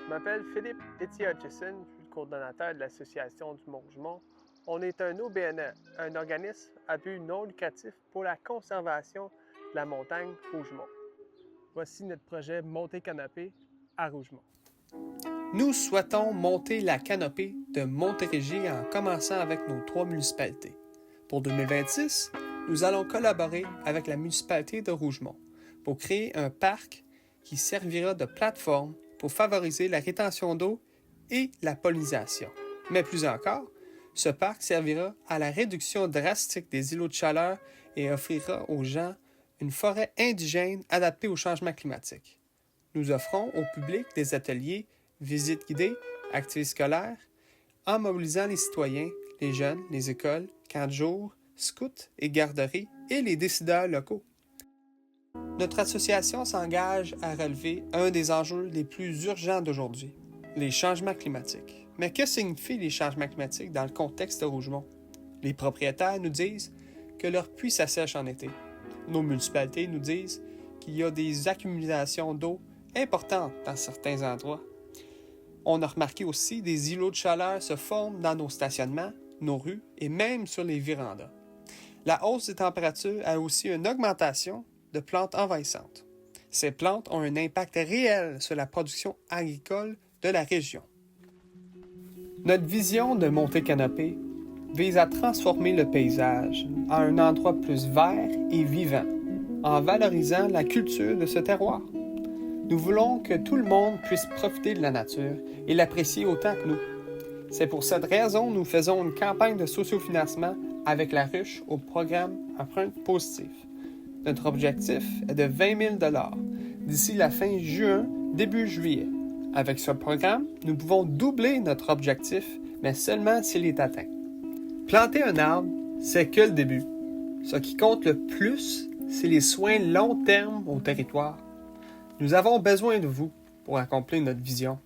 Je m'appelle Philippe Etier Hutchison, je suis le coordonnateur de l'Association du Mont-Rougemont. On est un OBNE, un organisme à but non lucratif pour la conservation de la montagne Rougemont. Voici notre projet Montée Canopée à Rougemont. Nous souhaitons monter la canopée de Montérégie en commençant avec nos 3 municipalités. Pour 2026, nous allons collaborer avec la municipalité de Rougemont pour créer un parc qui servira de plateforme pour favoriser la rétention d'eau et la pollinisation. Mais plus encore, ce parc servira à la réduction drastique des îlots de chaleur et offrira aux gens une forêt indigène adaptée au changement climatique. Nous offrons au public des ateliers, visites guidées, activités scolaires, en mobilisant les citoyens, les jeunes, les écoles, camps de jour, scouts et garderies et les décideurs locaux. Notre association s'engage à relever un des enjeux les plus urgents d'aujourd'hui, les changements climatiques. Mais que signifient les changements climatiques dans le contexte de Rougemont? Les propriétaires nous disent que leur puits s'assèche en été. Nos municipalités nous disent qu'il y a des accumulations d'eau importantes dans certains endroits. On a remarqué aussi des îlots de chaleur se forment dans nos stationnements, nos rues et même sur les vérandas. La hausse des températures a aussi une augmentation de plantes envahissantes. Ces plantes ont un impact réel sur la production agricole de la région. Notre vision de Montée Canopée vise à transformer le paysage en un endroit plus vert et vivant, en valorisant la culture de ce terroir. Nous voulons que tout le monde puisse profiter de la nature et l'apprécier autant que nous. C'est pour cette raison que nous faisons une campagne de sociofinancement avec la ruche au programme Empreinte positive. Notre objectif est de 20 000 $ d'ici la fin juin, début juillet. Avec ce programme, nous pouvons doubler notre objectif, mais seulement s'il est atteint. Planter un arbre, c'est que le début. Ce qui compte le plus, c'est les soins long terme au territoire. Nous avons besoin de vous pour accomplir notre vision.